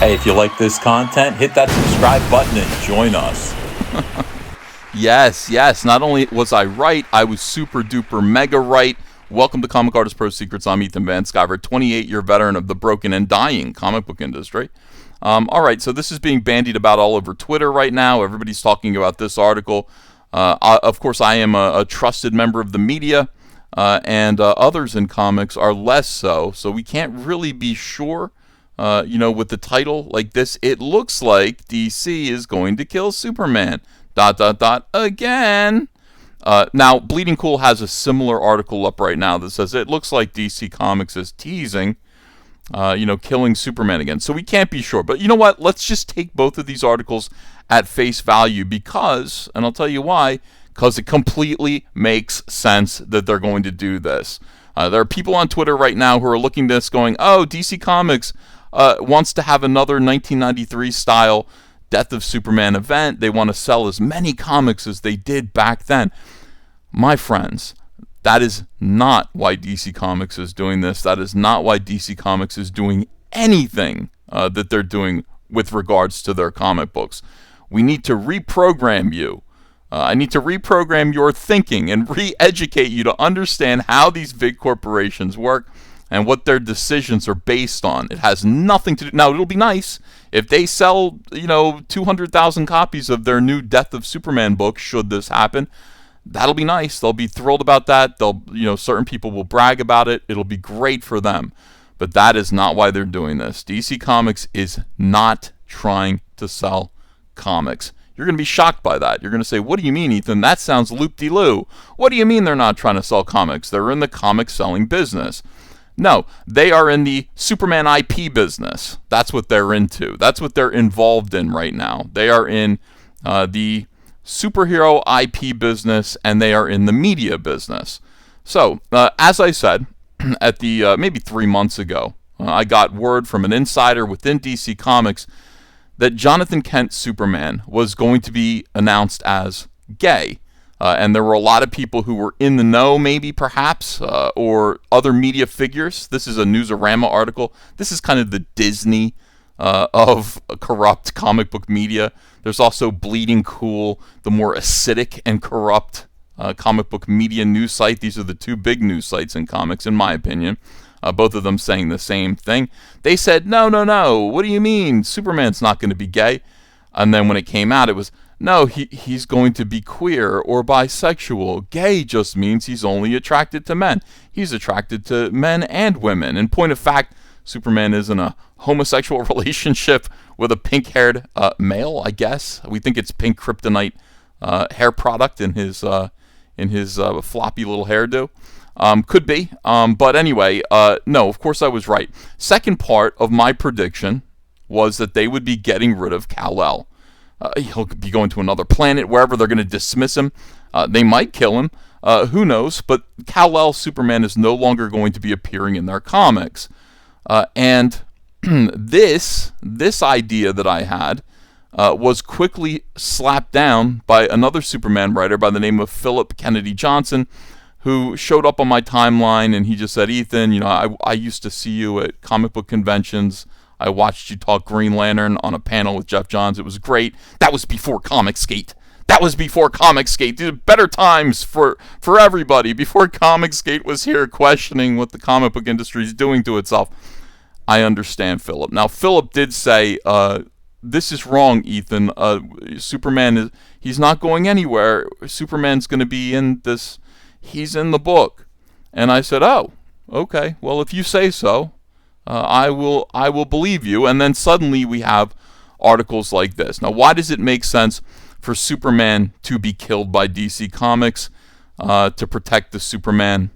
Hey, if you like this content, hit that subscribe button and join us. Yes. Not only was I right, I was super duper mega right. Welcome to Comic Artist Pro Secrets. I'm Ethan Van Sciver, 28-year veteran of the broken and dying comic book industry. All right, so this is being bandied about all over Twitter right now. Everybody's talking about this article. Of course, I am a trusted member of the media, and others in comics are less so. So we can't really be sure. With the title like this, it looks like DC is going to kill Superman. ... again. Now, Bleeding Cool has a similar article up right now that says it looks like DC Comics is teasing, killing Superman again. So we can't be sure. But you know what? Let's just take both of these articles at face value because, and I'll tell you why, because it completely makes sense that they're going to do this. There are people on Twitter right now who are looking at this going, oh, DC Comics wants to have another 1993 style Death of Superman event. They want to sell as many comics as they did back then. My friends, that is not why DC Comics is doing this. That is not why DC Comics is doing anything that they're doing with regards to their comic books. We need to reprogram you. I need to reprogram your thinking and re-educate you to understand how these big corporations work and what their decisions are based on. It has nothing to do... Now, it'll be nice if they sell, 200,000 copies of their new Death of Superman book, should this happen. That'll be nice. They'll be thrilled about that. Certain people will brag about it. It'll be great for them. But that is not why they're doing this. DC Comics is not trying to sell comics. You're going to be shocked by that. You're going to say, what do you mean, Ethan? That sounds loop-de-loo. What do you mean they're not trying to sell comics? They're in the comic selling business. No, they are in the Superman IP business. That's what they're into. That's what they're involved in right now. They are in the superhero IP business, and they are in the media business. So, as I said, at the maybe 3 months ago, I got word from an insider within DC Comics that Jonathan Kent's Superman was going to be announced as gay. And there were a lot of people who were in the know, maybe, perhaps, or other media figures. This is a Newsarama article. This is kind of the Disney of corrupt comic book media. There's also Bleeding Cool, the more acidic and corrupt comic book media news site. These are the two big news sites in comics, in my opinion. Both of them saying the same thing. They said, no. What do you mean? Superman's not going to be gay. And then when it came out, it was... No, he's going to be queer or bisexual. Gay just means he's only attracted to men. He's attracted to men and women. In point of fact, Superman is in a homosexual relationship with a pink-haired male, I guess. We think it's pink kryptonite hair product in his floppy little hairdo. Could be. But anyway, no, of course I was right. Second part of my prediction was that they would be getting rid of Kal-El. He'll be going to another planet, wherever they're going to dismiss him. They might kill him. Who knows? But Kal-El Superman is no longer going to be appearing in their comics. And this idea that I had was quickly slapped down by another Superman writer by the name of Philip Kennedy Johnson, who showed up on my timeline, and he just said, Ethan, I used to see you at comic book conventions. I watched you talk Green Lantern on a panel with Jeff Johns. It was great. That was before Comicsgate. These are better times for everybody. Before Comicsgate was here questioning what the comic book industry is doing to itself. I understand Philip. Now, Philip did say, this is wrong, Ethan. Superman, he's not going anywhere. Superman's going to be in this. He's in the book. And I said, oh, okay. Well, if you say so. I will believe you. And then suddenly we have articles like this. Now, why does it make sense for Superman to be killed by DC Comics to protect the Superman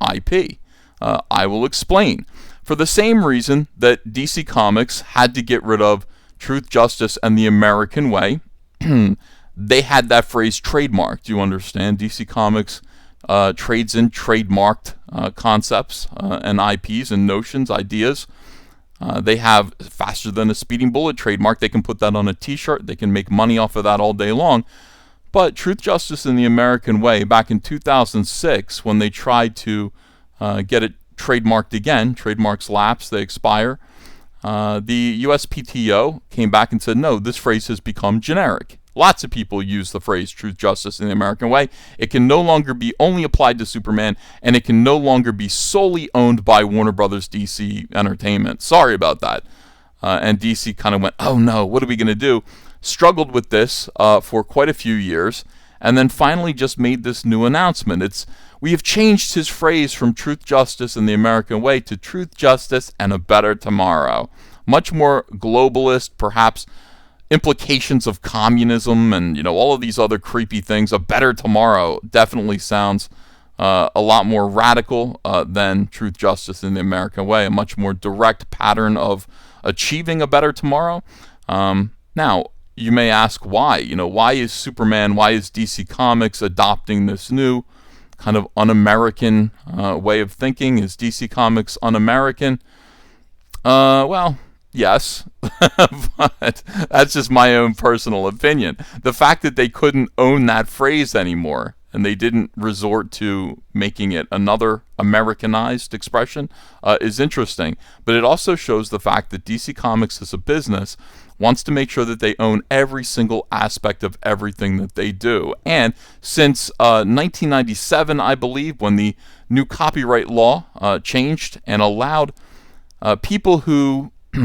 IP? I will explain. For the same reason that DC Comics had to get rid of Truth, Justice, and the American Way, they had that phrase trademarked. You understand? DC Comics trades in trademarked concepts and IPs and notions, ideas. They have faster than a speeding bullet trademark. They can put that on a t-shirt. They can make money off of that all day long. But Truth, Justice, and the American Way, back in 2006, when they tried to get it trademarked again, trademarks lapse, they expire. the USPTO came back and said, no, this phrase has become generic. Lots of people use the phrase truth, justice, and the American way. It can no longer be only applied to Superman, and it can no longer be solely owned by Warner Brothers DC Entertainment. Sorry about that. And DC kind of went, oh no, what are we going to do? Struggled with this for quite a few years, and then finally just made this new announcement. We have changed his phrase from truth, justice, and the American way to truth, justice, and a better tomorrow. Much more globalist, perhaps implications of communism and all of these other creepy things. A better tomorrow definitely sounds a lot more radical than truth, justice, and the American way. A much more direct pattern of achieving a better tomorrow. Now, you may ask why. Why is Superman, why is DC Comics adopting this new kind of un-American way of thinking? Is DC Comics un-American? Well, yes, but that's just my own personal opinion. The fact that they couldn't own that phrase anymore and they didn't resort to making it another Americanized expression is interesting. But it also shows the fact that DC Comics as a business wants to make sure that they own every single aspect of everything that they do. And since 1997, I believe, when the new copyright law changed and allowed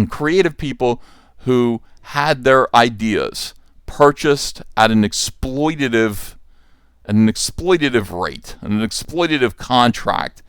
creative people who had their ideas purchased at an exploitative rate, an exploitative contract,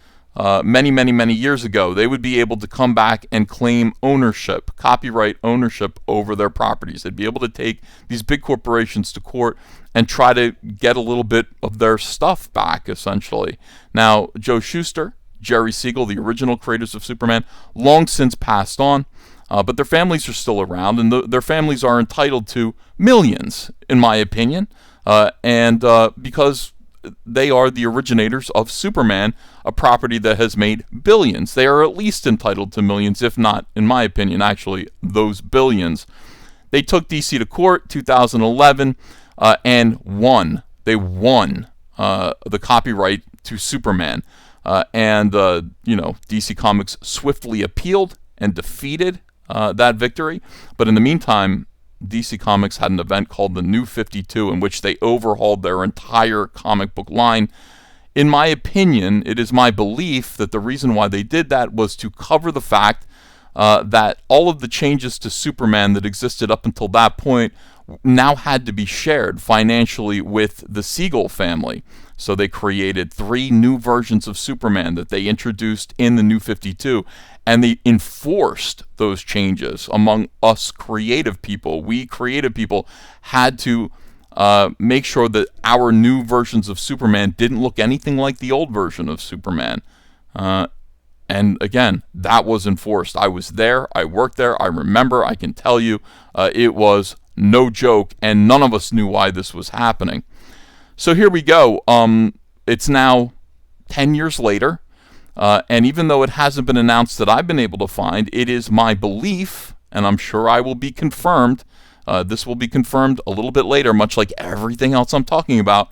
many years ago, they would be able to come back and claim ownership, copyright ownership over their properties. They'd be able to take these big corporations to court and try to get a little bit of their stuff back, essentially. Now, Joe Shuster, Jerry Siegel, the original creators of Superman, long since passed on, but their families are still around, and their families are entitled to millions, in my opinion, and because they are the originators of Superman, a property that has made billions. They are at least entitled to millions, if not, in my opinion, actually, those billions. They took DC to court 2011 and won. They won the copyright to Superman. DC Comics swiftly appealed and defeated that victory. But in the meantime, DC Comics had an event called the New 52 in which they overhauled their entire comic book line. In my opinion, it is my belief that the reason why they did that was to cover the fact that all of the changes to Superman that existed up until that point now had to be shared financially with the Siegel family. So they created 3 new versions of Superman that they introduced in the New 52, and they enforced those changes among us creative people. We creative people had to make sure that our new versions of Superman didn't look anything like the old version of Superman. And again, that was enforced. I was there. I worked there. I remember. I can tell you it was no joke, and none of us knew why this was happening. So here we go. It's now 10 years later, and even though it hasn't been announced that I've been able to find, it is my belief, and I'm sure I will be confirmed. This will be confirmed a little bit later, much like everything else I'm talking about.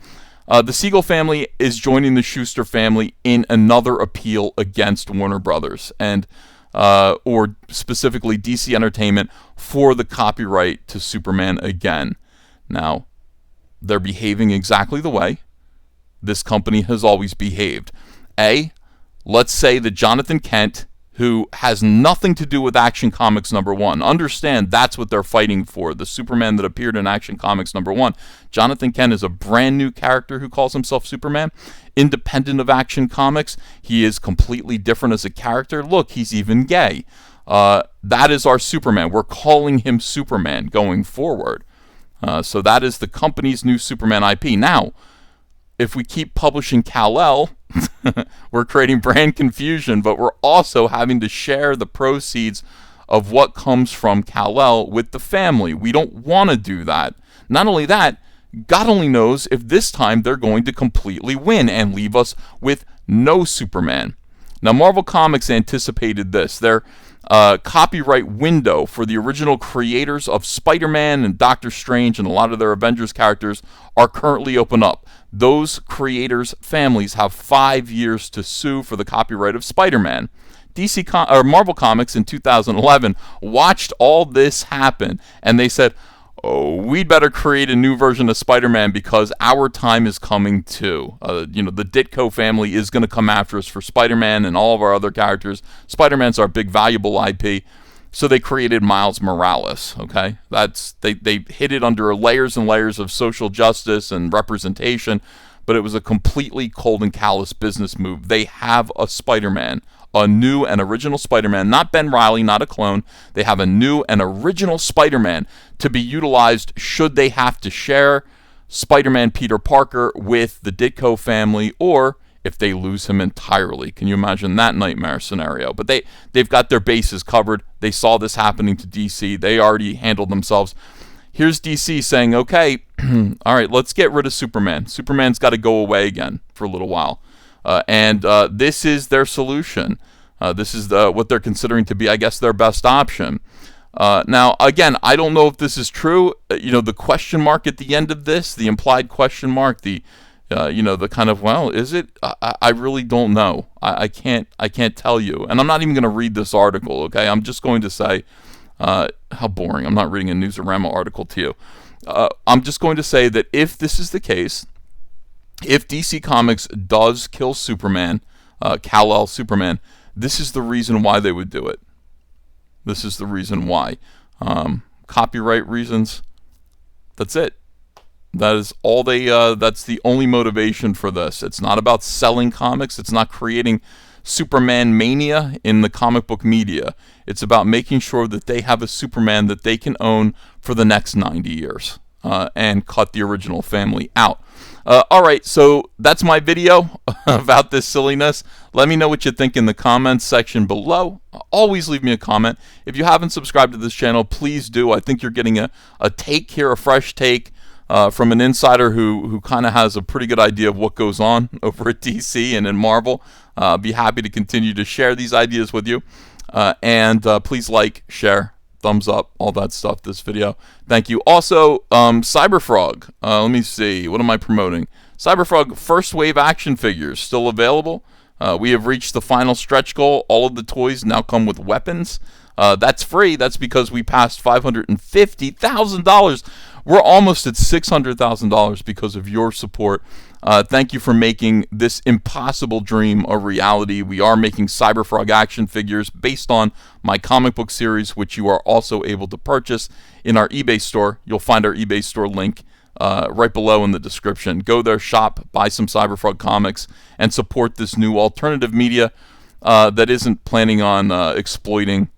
The Siegel family is joining the Shuster family in another appeal against Warner Brothers, and or specifically DC Entertainment, for the copyright to Superman again. Now, they're behaving exactly the way this company has always behaved. Let's say that Jonathan Kent, who has nothing to do with Action Comics #1. Understand, that's what they're fighting for. The Superman that appeared in Action Comics #1. Jonathan Kent is a brand new character who calls himself Superman. Independent of Action Comics, he is completely different as a character. Look, he's even gay. That is our Superman. We're calling him Superman going forward. So that is the company's new Superman IP. Now, if we keep publishing Kal-El, we're creating brand confusion, but we're also having to share the proceeds of what comes from Kal-El with the family. We don't want to do that. Not only that, God only knows if this time they're going to completely win and leave us with no Superman. Now, Marvel Comics anticipated this. Their copyright window for the original creators of Spider-Man and Doctor Strange and a lot of their Avengers characters are currently open up. Those creators' families have 5 years to sue for the copyright of Spider-Man. or Marvel Comics in 2011 watched all this happen, and they said, oh, we'd better create a new version of Spider-Man because our time is coming too. The Ditko family is going to come after us for Spider-Man and all of our other characters. Spider-Man's our big valuable IP. So they created Miles Morales, okay? They hid it under layers and layers of social justice and representation, but it was a completely cold and callous business move. They have a Spider-Man, a new and original Spider-Man, not Ben Reilly, not a clone. They have a new and original Spider-Man to be utilized should they have to share Spider-Man Peter Parker with the Ditko family, or if they lose him entirely. Can you imagine that nightmare scenario? But they've got their bases covered. They saw this happening to DC. They already handled themselves. Here's DC saying, okay, all right, let's get rid of Superman. Superman's got to go away again for a little while. And this is their solution. This is what they're considering to be, I guess, their best option. Now, again, I don't know if this is true. The question mark at the end of this, the implied question mark, the kind of, well, is it? I really don't know. I can't tell you. And I'm not even going to read this article, okay? I'm just going to say, how boring. I'm not reading a Newsarama article to you. I'm just going to say that if this is the case, if DC Comics does kill Superman, Kal-El Superman, this is the reason why they would do it. This is the reason why. Copyright reasons. That's it. That is all that's the only motivation for this. It's not about selling comics. It's not creating Superman mania in the comic book media. It's about making sure that they have a Superman that they can own for the next 90 years and cut the original family out. All right, so that's my video about this silliness. Let me know what you think in the comments section below. Always leave me a comment. If you haven't subscribed to this channel, please do. I think you're getting a take here, a fresh take from an insider who kind of has a pretty good idea of what goes on over at DC and in Marvel. Be happy to continue to share these ideas with you. And please like, share, thumbs up, all that stuff, this video. Thank you. Also, Cyberfrog. Let me see. What am I promoting? Cyberfrog First Wave action figures still available. We have reached the final stretch goal. All of the toys now come with weapons. That's free. That's because we passed $550,000. We're almost at $600,000 because of your support. Thank you for making this impossible dream a reality. We are making Cyberfrog action figures based on my comic book series, which you are also able to purchase in our eBay store. You'll find our eBay store link right below in the description. Go there, shop, buy some Cyberfrog comics, and support this new alternative media that isn't planning on exploiting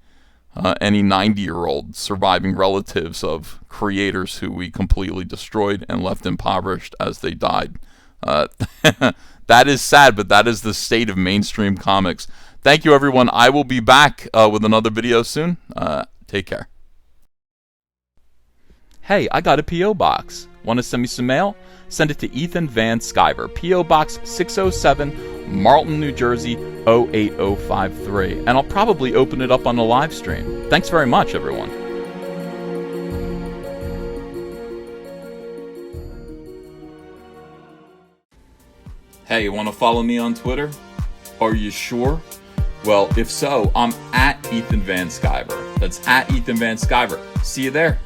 any 90-year-old surviving relatives of creators who we completely destroyed and left impoverished as they died. That is sad, but that is the state of mainstream comics. Thank you, everyone. I will be back with another video soon. Take care. Hey, I got a P.O. box. Want to send me some mail? Send it to Ethan Van Sciver, P.O. Box 607, Marlton, New Jersey, 08053. And I'll probably open it up on the live stream. Thanks very much, everyone. Hey, you want to follow me on Twitter? Are you sure? Well, if so, I'm at Ethan Van Sciver. That's at Ethan Van Sciver. See you there.